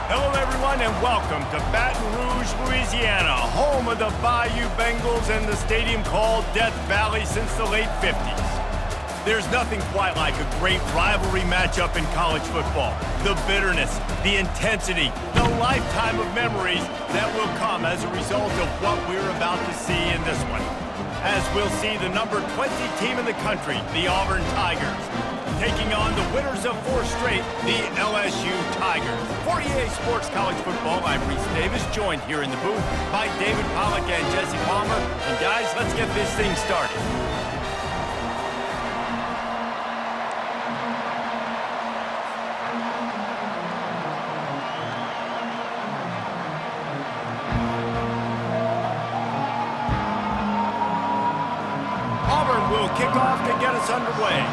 Hello, everyone, and welcome to Baton Rouge, Louisiana, home of the Bayou Bengals and the stadium called Death Valley since the late 50s. There's nothing quite like a great rivalry matchup in college football. The bitterness, the intensity, the lifetime of memories that will come as a result of what we're about to see in this one. As we'll see the number 20 team in the country, the Auburn Tigers, taking on the winners of 4 straight, the LSU Tigers. For EA Sports College Football, I'm Reese Davis, joined here in the booth by David Pollack and Jesse Palmer. And guys, let's get this thing started. Auburn will kick off to get us underway.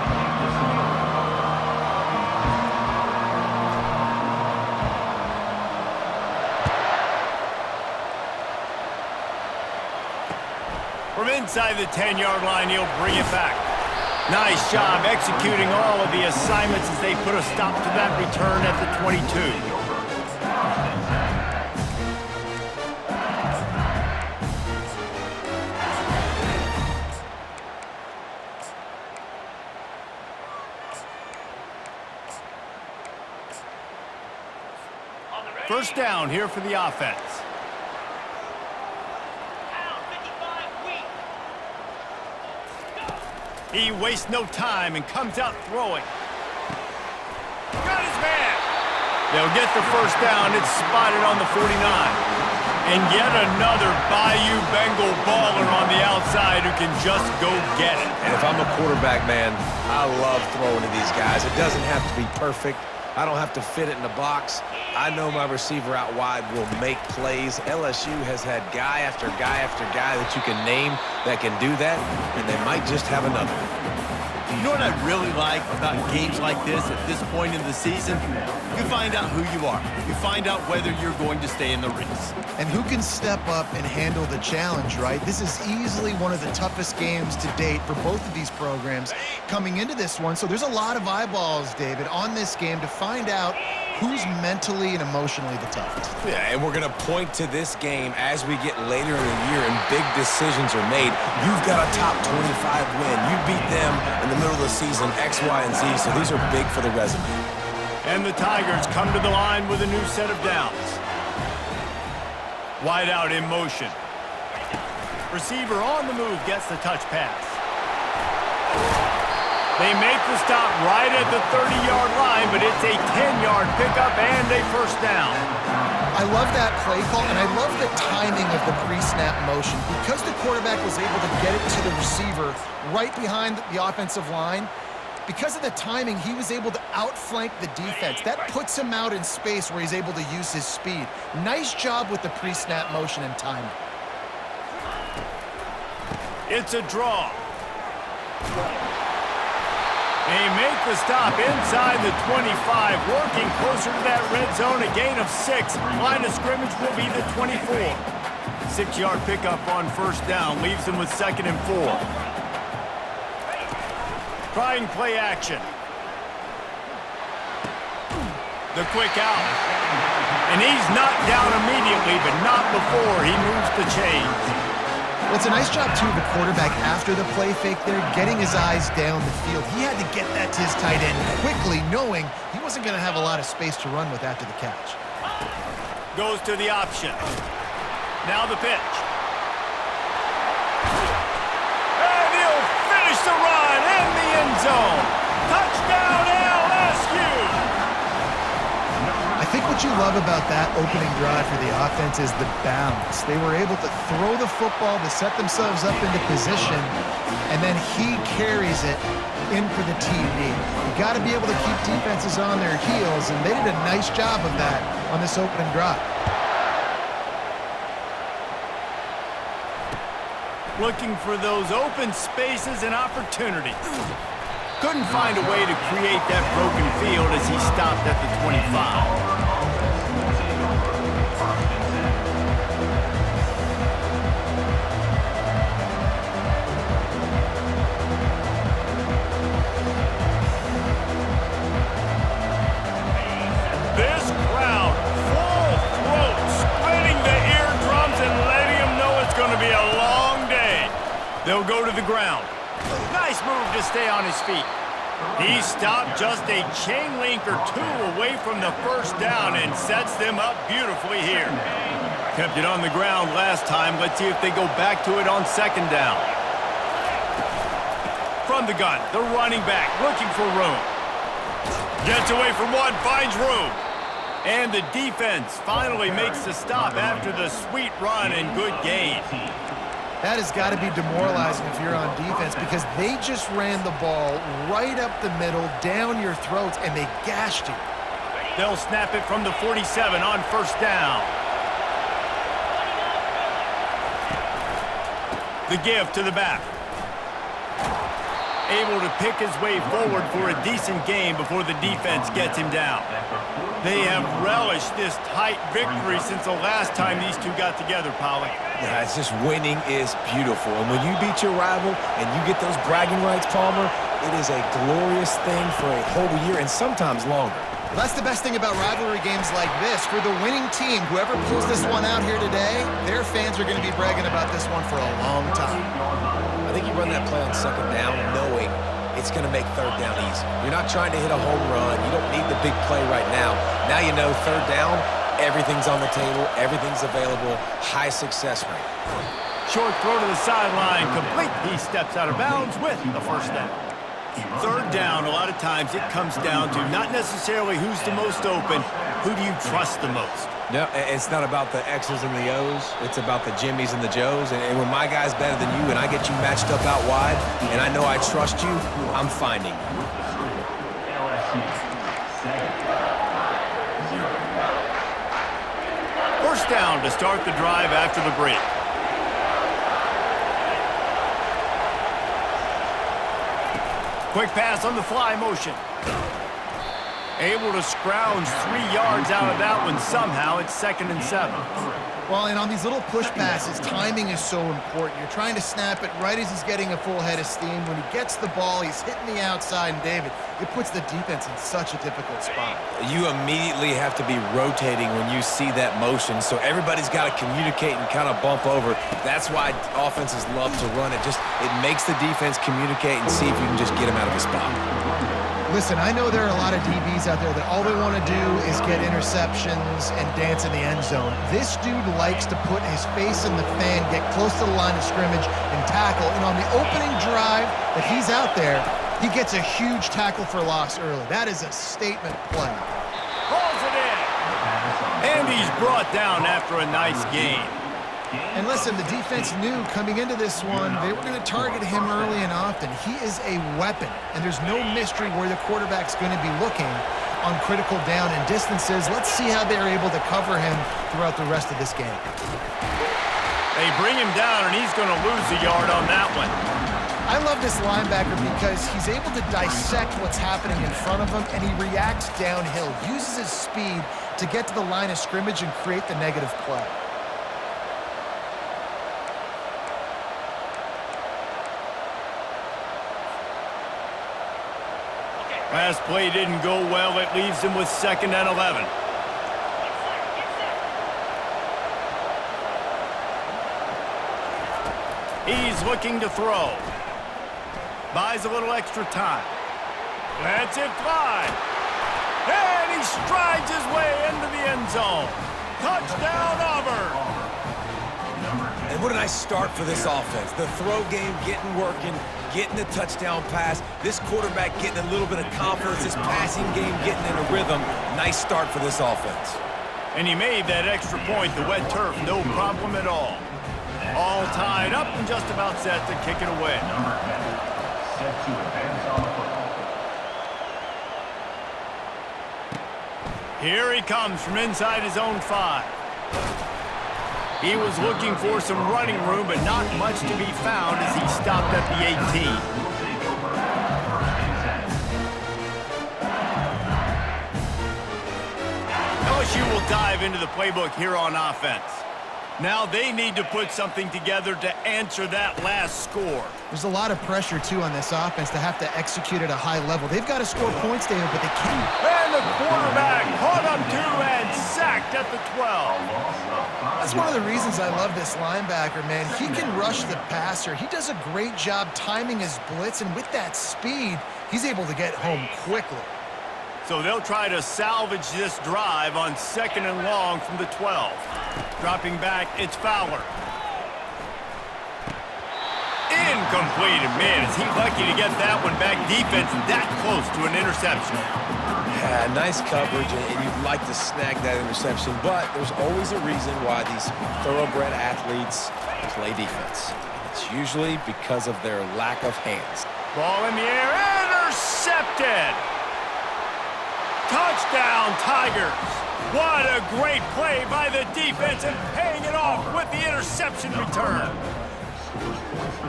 From inside the 10-yard line, he'll bring it back. Nice job executing all of the assignments as they put a stop to that return at the 22. First down here for the offense. He wastes no time and comes out throwing. Got his man. They'll get the first down. It's spotted on the 49. And yet another Bayou Bengal baller on the outside who can just go get it. And if I'm a quarterback, man, I love throwing to these guys. It doesn't have to be perfect. I don't have to fit it in the box. I know my receiver out wide will make plays. LSU has had guy after guy after guy that you can name that can do that, and they might just have another. You know what I really like about games like this at this point in the season? You find out who you are. You find out whether you're going to stay in the race. And who can step up and handle the challenge, right? This is easily one of the toughest games to date for both of these programs coming into this one. So there's a lot of eyeballs, David, on this game to find out who's mentally and emotionally the toughest. Yeah, and we're going to point to this game as we get later in the year and big decisions are made. You've got a top 25 win. You beat them in the middle of the season, X, Y, and Z, so these are big for the resume. And the Tigers come to the line with a new set of downs. Wide out in motion. Receiver on the move gets the touch pass. They make the stop right at the 30-yard line, but it's a 10-yard pickup and a first down. I love that play call, and I love the timing of the pre-snap motion. Because the quarterback was able to get it to the receiver right behind the offensive line, because of the timing, he was able to outflank the defense. That puts him out in space where he's able to use his speed. Nice job with the pre-snap motion and timing. It's a draw. They make the stop inside the 25, working closer to that red zone, a gain of 6. Line of scrimmage will be the 24. 6-yard pickup on first down, leaves them with 2nd and 4. Trying play action. The quick out. And he's knocked down immediately, but not before he moves the chains. Well, it's a nice job, too, of the quarterback after the play fake there, getting his eyes down the field. He had to get that to his tight end quickly, knowing he wasn't going to have a lot of space to run with after the catch. Goes to the option. Now the pitch. And he'll finish the run in the end zone. Touchdown, LSU! I think what you love about that opening drive for the offense is the balance. They were able to throw the football to set themselves up into position, and then he carries it in for the TD. You got to be able to keep defenses on their heels, and they did a nice job of that on this opening drive. Looking for those open spaces and opportunities. Couldn't find a way to create that broken field as he stopped at the 25. This crowd They'll go to the ground. Nice move to stay on his feet. He stopped just a chain link or two away from the first down and sets them up beautifully here. Kept it on the ground last time. Let's see if they go back to it on second down. From the gun, the running back looking for room. Gets away from one, finds room. And the defense finally makes the stop after the sweet run and good gain. That has got to be demoralizing if you're on defense because they just ran the ball right up the middle, down your throats, and they gashed you. They'll snap it from the 47 on first down. The give to the back. Able to pick his way forward for a decent game before the defense gets him down. They have relished this tight victory since the last time these two got together, Polly. Yeah, it's just winning is beautiful. And when you beat your rival and you get those bragging rights, Palmer, it is a glorious thing for a whole year and sometimes longer. Well, that's the best thing about rivalry games like this. For the winning team, whoever pulls this one out here today, their fans are going to be bragging about this one for a long time. I think you run that play on second down knowing it's going to make third down easy. You're not trying to hit a home run. You don't need the big play right now. Now you know third down, everything's on the table, everything's available, high success rate. Short throw to the sideline, complete. He steps out of bounds with the first down. Third down, a lot of times it comes down to not necessarily who's the most open, who do you trust the most? No, it's not about the X's and the O's. It's about the Jimmies and the Joes. And when my guy's better than you and I get you matched up out wide and I know I trust you, I'm finding you. First down to start the drive after the break. Quick pass on the fly motion. Able to scrounge 3 yards out of that one somehow. It's 2nd and 7. Well, and on these little push passes, timing is so important. You're trying to snap it right as he's getting a full head of steam. When he gets the ball, he's hitting the outside, and David, it puts the defense in such a difficult spot. You immediately have to be rotating when you see that motion, so everybody's got to communicate and kind of bump over. That's why offenses love to run it. It makes the defense communicate and see if you can just get him out of his spot. Listen, I know there are a lot of DBs out there that all they want to do is get interceptions and dance in the end zone. This dude likes to put his face in the fan, get close to the line of scrimmage, and tackle. And on the opening drive that he's out there, he gets a huge tackle for loss early. That is a statement play. Pulls it in. And he's brought down after a nice gain. And listen, the defense knew coming into this one, they were going to target him early and often. He is a weapon, and there's no mystery where the quarterback's going to be looking on critical down and distances. Let's see how they're able to cover him throughout the rest of this game. They bring him down, and he's going to lose a yard on that one. I love this linebacker because he's able to dissect what's happening in front of him, and he reacts downhill, uses his speed to get to the line of scrimmage and create the negative play. Last play didn't go well. It leaves him with 2nd and 11. He's looking to throw. Buys a little extra time. Lets it fly. And he strides his way into the end zone. Touchdown, Auburn. And what a nice start for this offense. The throw game getting working, getting the touchdown pass. This quarterback getting a little bit of confidence. This passing game getting in a rhythm. Nice start for this offense. And he made that extra point, the wet turf, no problem at all. All tied up and just about set to kick it away. Here he comes from inside his own 5. He was looking for some running room, but not much to be found as he stopped at the 18. LSU will dive into the playbook here on offense. Now they need to put something together to answer that last score. There's a lot of pressure, too, on this offense to have to execute at a high level. They've got to score points, David, but they can't. And the quarterback caught up to and sacked at the 12. That's one of the reasons I love this linebacker, man. He can rush the passer. He does a great job timing his blitz, and with that speed, he's able to get home quickly. So they'll try to salvage this drive on 2nd and long from the 12. Dropping back, it's Fowler. Incomplete, and man, is he lucky to get that one back. Defense that close to an interception. Yeah, nice coverage, and you'd like to snag that interception, but there's always a reason why these thoroughbred athletes play defense. It's usually because of their lack of hands. Ball in the air, intercepted! Touchdown, Tigers! What a great play by the defense and paying it off with the interception return.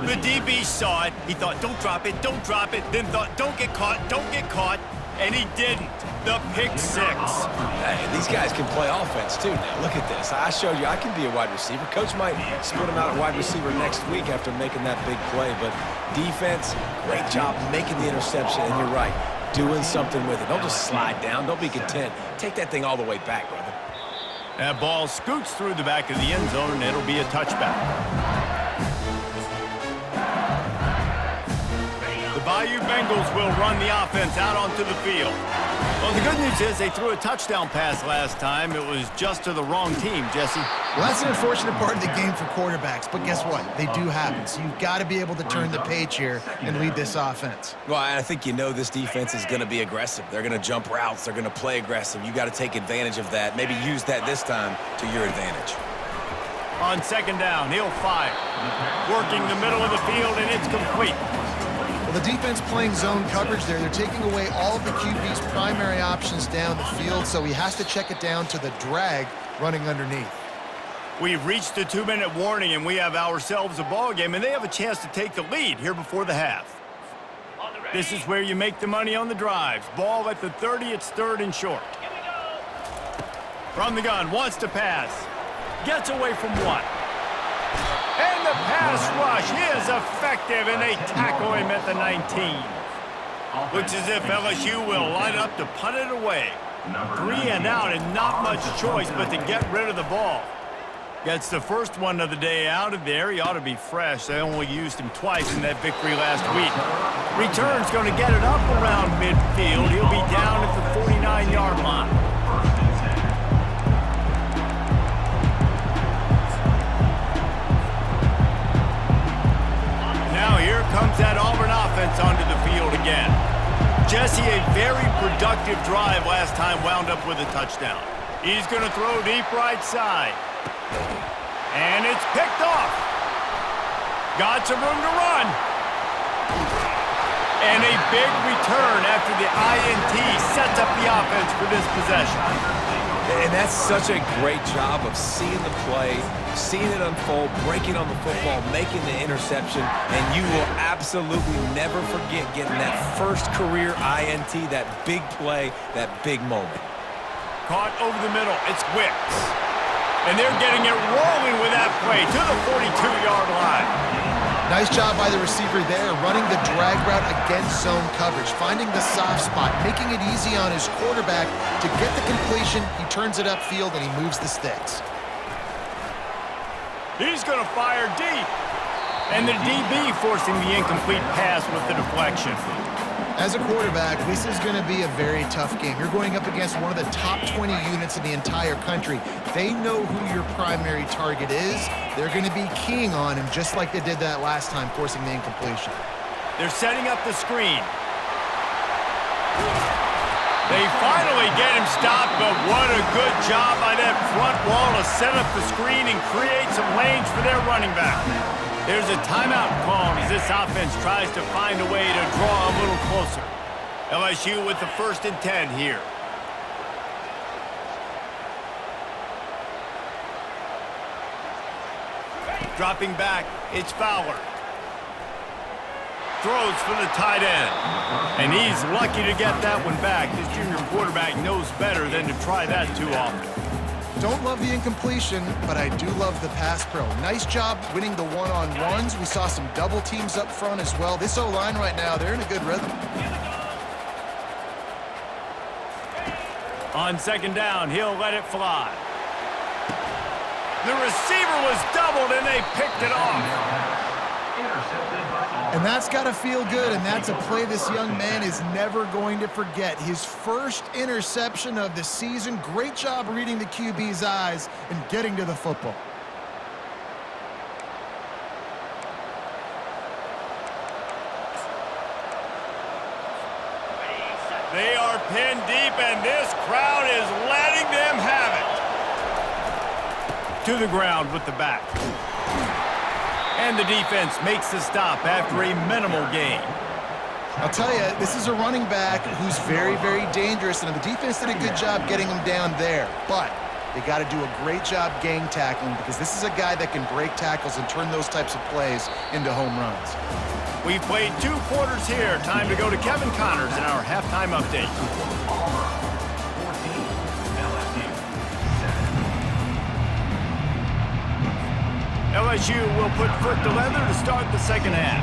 The DB saw it. He thought, don't drop it, then thought, don't get caught, and he didn't. The pick six. Hey, these guys can play offense, too, now. Look at this. I showed you I can be a wide receiver. Coach might split him out at wide receiver next week after making that big play, but defense, great job making the interception, and you're right, doing something with it. Don't just slide down. Don't be content. Take that thing all the way back, brother. That ball scoots through the back of the end zone, and it'll be a touchback. The Bayou Bengals will run the offense out onto the field. Well, the good news is they threw a touchdown pass last time. It was just to the wrong team, Jesse. Well, that's an unfortunate part of the game for quarterbacks, but guess what? They do happen, so you've got to be able to turn the page here and lead this offense. Well, I think you know this defense is going to be aggressive. They're going to jump routes. They're going to play aggressive. You got to take advantage of that. Maybe use that this time to your advantage. On 2nd down, he'll fire. Working the middle of the field, and it's complete. Well, the defense playing zone coverage there. They're taking away all of the QB's primary options down the field, so he has to check it down to the drag running underneath. We've reached the 2-minute warning, and we have ourselves a ball game, and they have a chance to take the lead here before the half. This is where you make the money on the drives. Ball at the 30, it's 3rd and short. From the gun, wants to pass. Gets away from one. And the pass rush is effective, and they tackle him at the 19. Looks as if LSU will line up to punt it away. 3 and out, and not much choice but to get rid of the ball. Gets the first one of the day out of there. He ought to be fresh. They only used him twice in that victory last week. Return's going to get it up around midfield. He'll be down at the 49-yard line. Now here comes that Auburn offense onto the field again. Jesse, a very productive drive last time, wound up with a touchdown. He's going to throw deep right side. And it's picked off. Got some room to run. And a big return after the INT sets up the offense for this possession. And that's such a great job of seeing the play, seeing it unfold, breaking on the football, making the interception, and you will absolutely never forget getting that first career INT, that big play, that big moment. Caught over the middle. It's Wicks. And they're getting it rolling with that play to the 42-yard line. Nice job by the receiver there, running the drag route against zone coverage, finding the soft spot, making it easy on his quarterback to get the completion. He turns it upfield, and he moves the sticks. He's going to fire deep. And the DB forcing the incomplete pass with the deflection. As a quarterback, this is going to be a very tough game. You're going up against one of the top 20 units in the entire country. They know who your primary target is. They're going to be keying on him just like they did that last time, forcing the incompletion. They're setting up the screen. They finally get him stopped, but what a good job by that front wall to set up the screen and create some lanes for their running back. There's a timeout called as this offense tries to find a way to draw a little closer. LSU with the 1st and 10 here. Dropping back, it's Fowler. Throws for the tight end. And he's lucky to get that one back. This junior quarterback knows better than to try that too often. Don't love the incompletion, but I do love the pass pro. Nice job winning the one-on-ones. We saw some double teams up front as well. This O-line right now, they're in a good rhythm. On 2nd down, he'll let it fly. The receiver was doubled, and they picked it off. And that's got to feel good, and that's a play this young man is never going to forget. His first interception of the season. Great job reading the QB's eyes and getting to the football. They are pinned deep, and this crowd is letting them have it. To the ground with the back. And the defense makes the stop after a minimal gain. I'll tell you, this is a running back who's very, very dangerous, and the defense did a good job getting him down there. But they got to do a great job gang tackling, because this is a guy that can break tackles and turn those types of plays into home runs. We've played 2 quarters here. Time to go to Kevin Connors in our halftime update. LSU will put foot to leather to start the second half.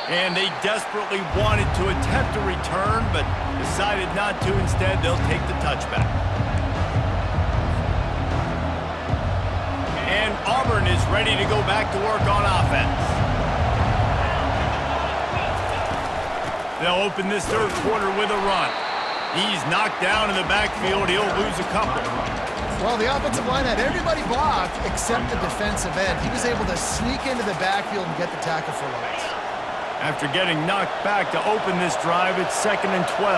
And they desperately wanted to attempt a return, but decided not to. Instead, they'll take the touchback. And Auburn is ready to go back to work on offense. They'll open this third quarter with a run. He's knocked down in the backfield. He'll lose a couple. Well, the offensive line had everybody blocked except the defensive end. He was able to sneak into the backfield and get the tackle for loss. After getting knocked back to open this drive, it's 2nd and 12.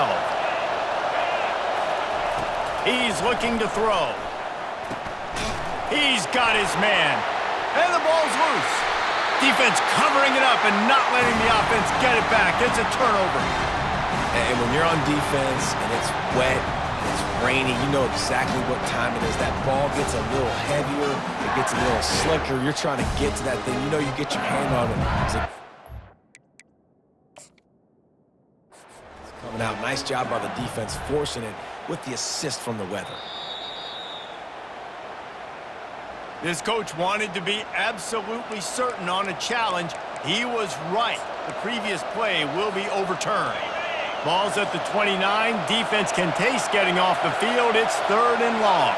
He's looking to throw. He's got his man. And the ball's loose. Defense covering it up and not letting the offense get it back. It's a turnover. And when you're on defense and it's wet, and it's rainy, you know exactly what time it is. That ball gets a little heavier. It gets a little slicker. You're trying to get to that thing. You know you get your hand on it. It's coming out. Nice job by the defense forcing it with the assist from the weather. This coach wanted to be absolutely certain on a challenge. He was right. The previous play will be overturned. Ball's at the 29. Defense can taste getting off the field. It's 3rd and long.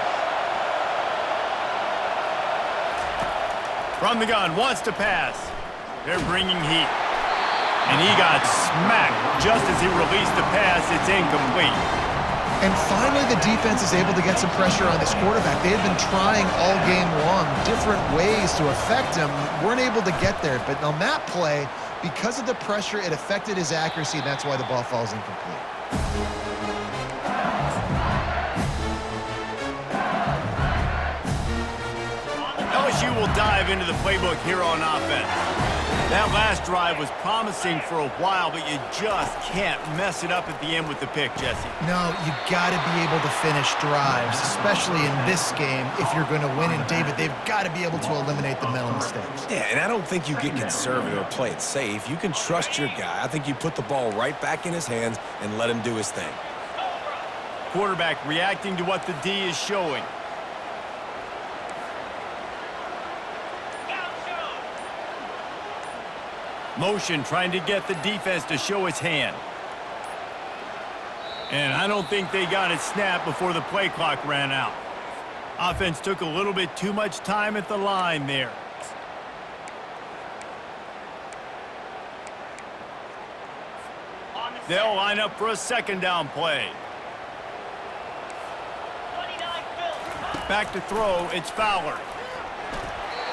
From the gun, wants to pass. They're bringing heat. And he got smacked just as he released the pass. It's incomplete. And finally, the defense is able to get some pressure on this quarterback. They had been trying all game long different ways to affect him. Weren't able to get there. But on that play, because of the pressure, it affected his accuracy, and that's why the ball falls incomplete. LSU will dive into the playbook here on offense. That last drive was promising for a while, but you just can't mess it up at the end with the pick, Jesse. No, you got to be able to finish drives, especially in this game if you're going to win. And, David, they've got to be able to eliminate the mental mistakes. Yeah, and I don't think you get conservative or play it safe. You can trust your guy. I think you put the ball right back in his hands and let him do his thing. Quarterback reacting to what the D is showing. Motion trying to get the defense to show its hand. And I don't think they got it snapped before the play clock ran out. Offense took a little bit too much time at the line there. They'll line up for a 2nd down play. Back to throw, it's Fowler.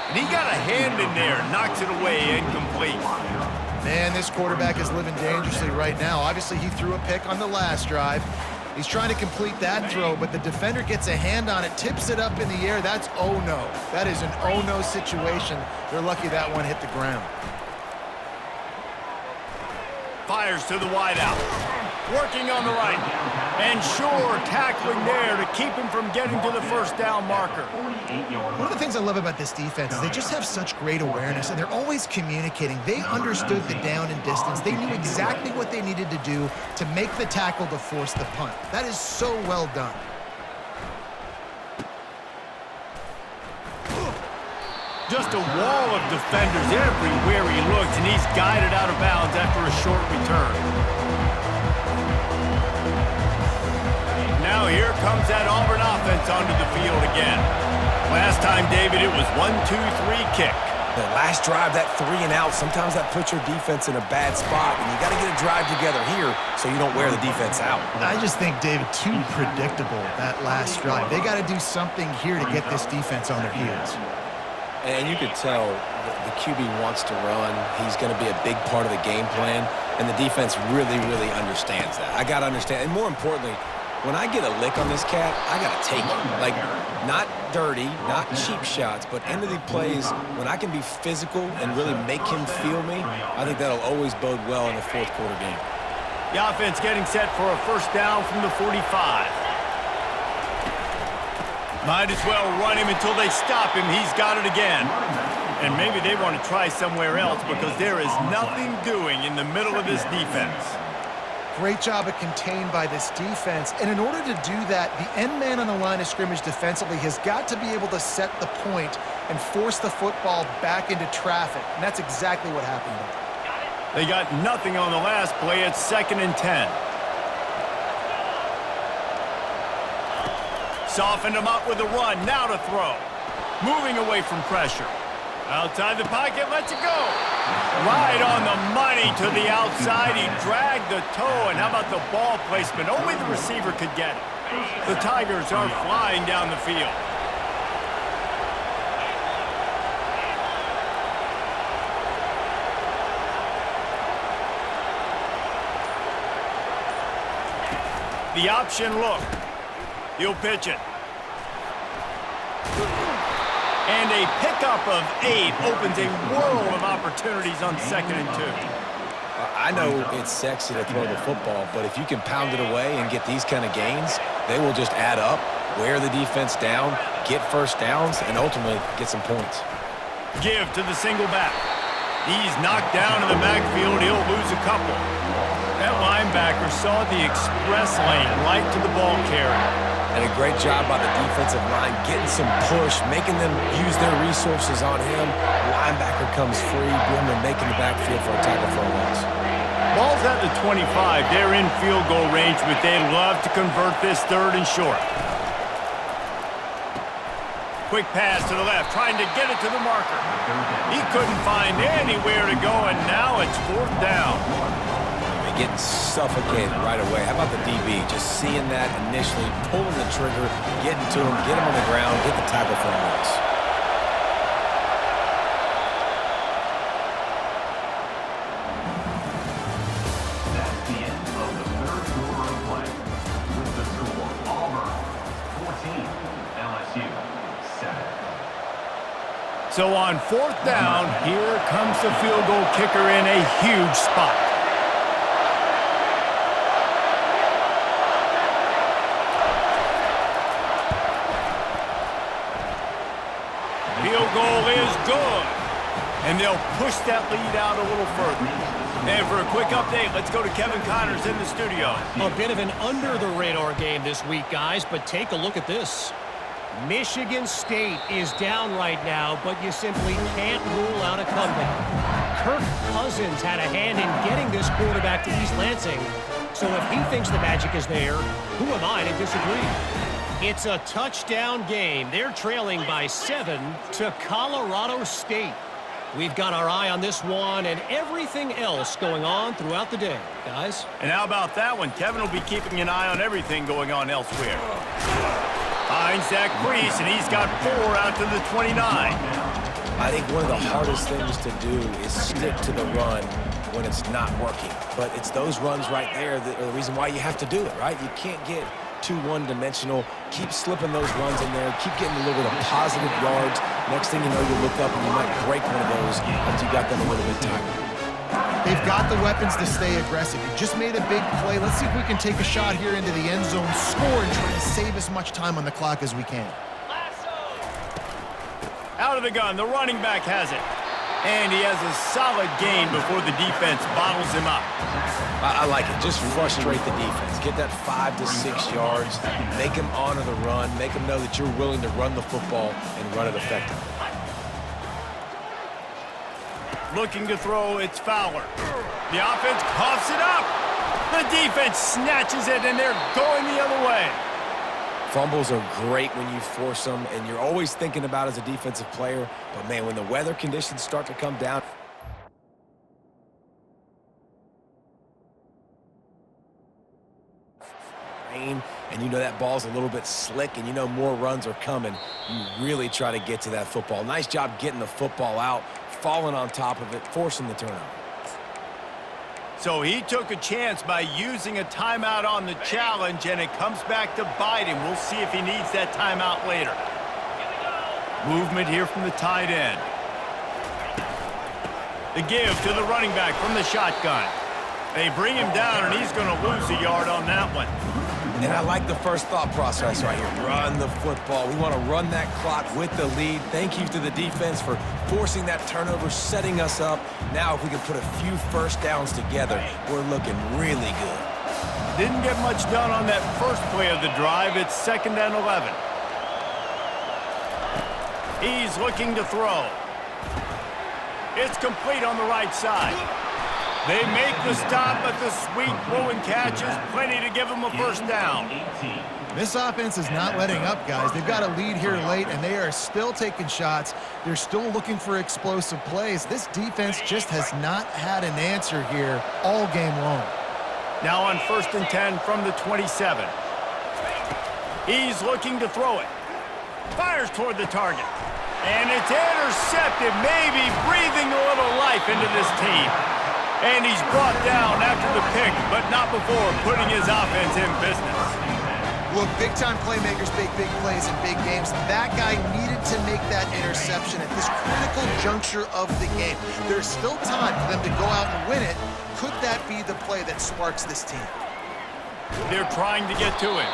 And he got a hand in there, knocks it away, incomplete. Man, this quarterback is living dangerously right now. Obviously, he threw a pick on the last drive. He's trying to complete that throw, but the defender gets a hand on it, tips it up in the air. That's oh-no. That is an oh-no situation. They're lucky that one hit the ground. Fires to the wideout. Working on the right. And sure, tackling there to keep him from getting to the 1st down marker. One of the things I love about this defense is they just have such great awareness, and they're always communicating. They understood the down and distance. They knew exactly what they needed to do to make the tackle to force the punt. That is so well done. Just a wall of defenders everywhere he looks, and he's guided out of bounds after a short return. Now here comes that Auburn offense onto the field again. Last time, David, it was 1-2-3 kick. The last drive, that 3 and out, sometimes that puts your defense in a bad spot, and you got to get a drive together here so you don't wear the defense out. I just think, David, too predictable, that last drive. They got to do something here to get this defense on their heels. And you could tell the QB wants to run. He's going to be a big part of the game plan, and the defense really, really understands that. I got to understand, and more importantly, when I get a lick on this cat, I got to take it. Like, not dirty, not cheap shots, but end of the plays, when I can be physical and really make him feel me, I think that'll always bode well in the fourth quarter game. The offense getting set for a first down from the 45. Might as well run him until they stop him. He's got it again. And maybe they want to try somewhere else because there is nothing doing in the middle of this defense. Great job of contained by this defense. And in order to do that, the end man on the line of scrimmage defensively has got to be able to set the point and force the football back into traffic. And that's exactly what happened there. They got nothing on the last play. It's 2nd and 10. Softened him up with a run. Now to throw. Moving away from pressure. Outside the pocket, lets it go. Right on the money to the outside. He dragged the toe, and how about the ball placement? Only the receiver could get it. The Tigers are flying down the field. The option look. He'll pitch it. And a pickup of 8 opens a world of opportunities on 2nd and 2. I know it's sexy to throw the football, but if you can pound it away and get these kind of gains, they will just add up, wear the defense down, get first downs, and ultimately get some points. Give to the single back. He's knocked down in the backfield. He'll lose a couple. That linebacker saw the express lane right to the ball carrier. And a great job by the defensive line, getting some push, making them use their resources on him. Linebacker comes free, boom, and making the backfield for a tackle for a loss. Ball's at the 25. They're in field goal range, but they'd love to convert this 3rd and short. Quick pass to the left, trying to get it to the marker. He couldn't find anywhere to go, and now it's 4th down. Getting suffocated right away. How about the DB? Just seeing that initially, pulling the trigger, getting to him, get him on the ground, get the tackle for a loss. That's the end of the 3rd quarter of play. With the score, Auburn 14, LSU 7. So on 4th down, here comes the field goal kicker in a huge spot. Field goal is good. And they'll push that lead out a little further. And for a quick update, let's go to Kevin Connors in the studio. A bit of an under-the-radar game this week, guys, but take a look at this. Michigan State is down right now, but you simply can't rule out a comeback. Kirk Cousins had a hand in getting this quarterback to East Lansing, so if he thinks the magic is there, who am I to disagree? It's a touchdown game. They're trailing by 7 to Colorado State. We've got our eye on this one and everything else going on throughout the day, guys. And how about that one? Kevin will be keeping an eye on everything going on elsewhere. Finds that crease, and he's got 4 out to the 29. I think one of the hardest things to do is stick to the run when it's not working. But it's those runs right there that are the reason why you have to do it, right? You can't get too one-dimensional. Keep slipping those runs in there. Keep getting a little bit of positive yards. Next thing you know, you look up and you might break one of those after you got them a little bit tired. They've got the weapons to stay aggressive. You just made a big play. Let's see if we can take a shot here into the end zone, score, and try to save as much time on the clock as we can. Out of the gun, the running back has it. And he has a solid gain before the defense bottles him up. I like it. Just frustrate the defense. Get that 5 to 6 yards. Make them honor the run. Make them know that you're willing to run the football and run it effectively. Looking to throw, it's Fowler. The offense coughs it up. The defense snatches it, and they're going the other way. Fumbles are great when you force them, and you're always thinking about as a defensive player. But, man, when the weather conditions start to come down, and you know that ball's a little bit slick and you know more runs are coming, you really try to get to that football. Nice job getting the football out, falling on top of it, forcing the turnover. So he took a chance by using a timeout on the challenge, and it comes back to bite him. We'll see if he needs that timeout later. Movement here from the tight end. The give to the running back from the shotgun. They bring him down, and he's going to lose a yard on that one. And I like the first thought process right here. Run the football. We want to run that clock with the lead. Thank you to the defense for forcing that turnover, setting us up. Now if we can put a few first downs together, we're looking really good. Didn't get much done on that first play of the drive. It's 2nd and 11. He's looking to throw. It's complete on the right side. They make the stop, but the sweet throw and catch is plenty to give them a first down. This offense is not letting up, guys. They've got a lead here late, and they are still taking shots. They're still looking for explosive plays. This defense just has not had an answer here all game long. Now on 1st and 10 from the 27. He's looking to throw it. Fires toward the target. And it's intercepted, maybe breathing a little life into this team. And he's brought down after the pick, but not before putting his offense in business. Look, big-time playmakers make big plays in big games. That guy needed to make that interception at this critical juncture of the game. There's still time for them to go out and win it. Could that be the play that sparks this team? They're trying to get to it.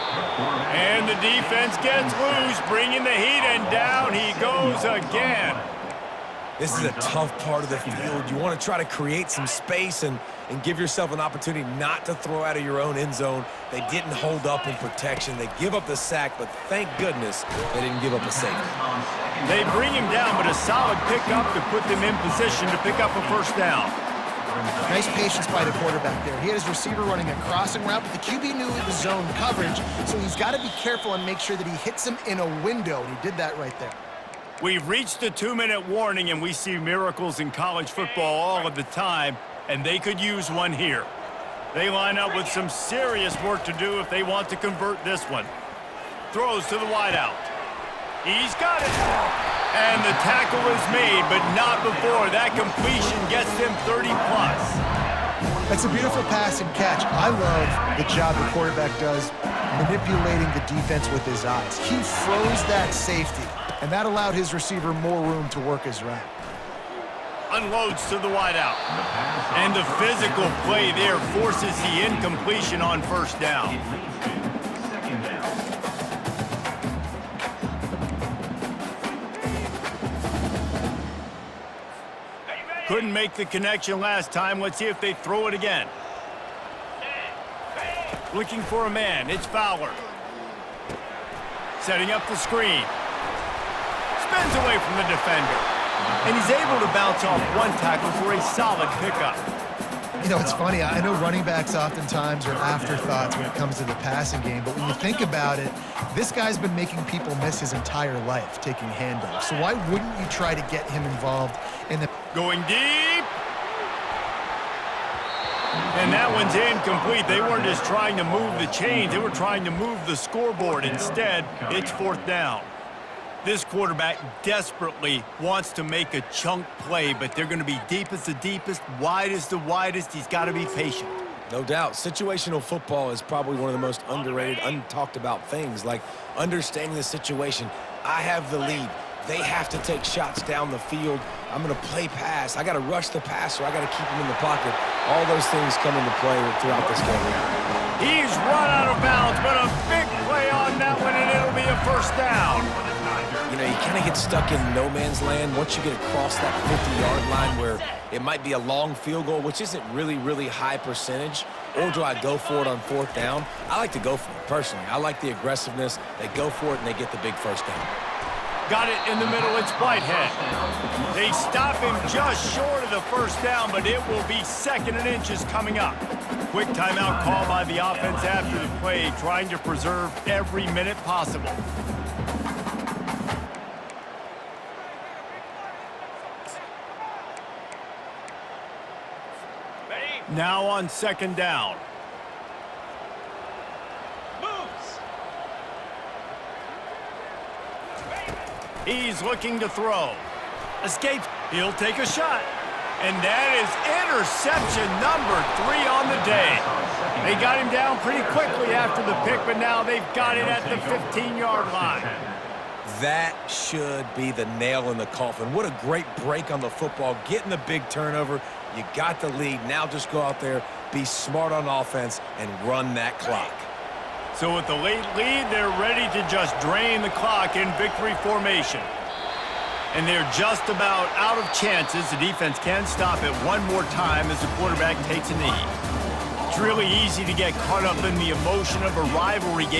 And the defense gets loose, bringing the heat, and down he goes again. This is a tough part of the field. You want to try to create some space and give yourself an opportunity not to throw out of your own end zone. They didn't hold up in protection. They give up the sack, but thank goodness they didn't give up a safety. They bring him down, but a solid pickup to put them in position to pick up a first down. Nice patience by the quarterback there. He had his receiver running a crossing route, but the QB knew it was zone coverage, so he's got to be careful and make sure that he hits him in a window, and he did that right there. We've reached the 2-minute warning, and we see miracles in college football all of the time, and they could use one here. They line up with some serious work to do if they want to convert this one. Throws to the wideout. He's got it. And the tackle is made, but not before that completion gets them 30-plus. That's a beautiful pass and catch. I love the job the quarterback does manipulating the defense with his eyes. He froze that safety, and that allowed his receiver more room to work his route. Unloads to the wideout. And the physical play there forces the incompletion on first down. Couldn't make the connection last time. Let's see if they throw it again. Looking for a man. It's Fowler. Setting up the screen. Spins away from the defender. And he's able to bounce off one tackle for a solid pickup. You know, it's funny. I know running backs oftentimes are afterthoughts when it comes to the passing game, but when you think about it, this guy's been making people miss his entire life taking handoffs. So why wouldn't you try to get him involved in the... Going deep. And that one's incomplete. They weren't just trying to move the chains. They were trying to move the scoreboard. Instead, it's fourth down. This quarterback desperately wants to make a chunk play, but they're going to be deep as the deepest, wide as the widest. He's got to be patient. No doubt. Situational football is probably one of the most underrated, untalked about things, like understanding the situation. I have the lead. They have to take shots down the field. I'm going to play pass. I got to rush the passer. I got to keep him in the pocket. All those things come into play throughout this game. He's run out of bounds, but a big play on that one, and it'll be a first down. You know, you kind of get stuck in no man's land once you get across that 50-yard line where it might be a long field goal, which isn't really high percentage, or do I go for it on fourth down? I like to go for it, personally. I like the aggressiveness. They go for it, and they get the big first down. Got it in the middle, it's Whitehead. They stop him just short of the first down, but it will be 2nd and inches coming up. Quick timeout call by the offense after the play, trying to preserve every minute possible. Now on 2nd down. He's looking to throw. Escapes. He'll take a shot. And that is interception number 3 on the day. They got him down pretty quickly after the pick, but now they've got it at the 15-yard line. That should be the nail in the coffin. What a great break on the football. Getting the big turnover. You got the lead. Now just go out there, be smart on offense, and run that clock. So with the late lead, they're ready to just drain the clock in victory formation. And they're just about out of chances. The defense can stop it one more time as the quarterback takes a knee. It's really easy to get caught up in the emotion of a rivalry game.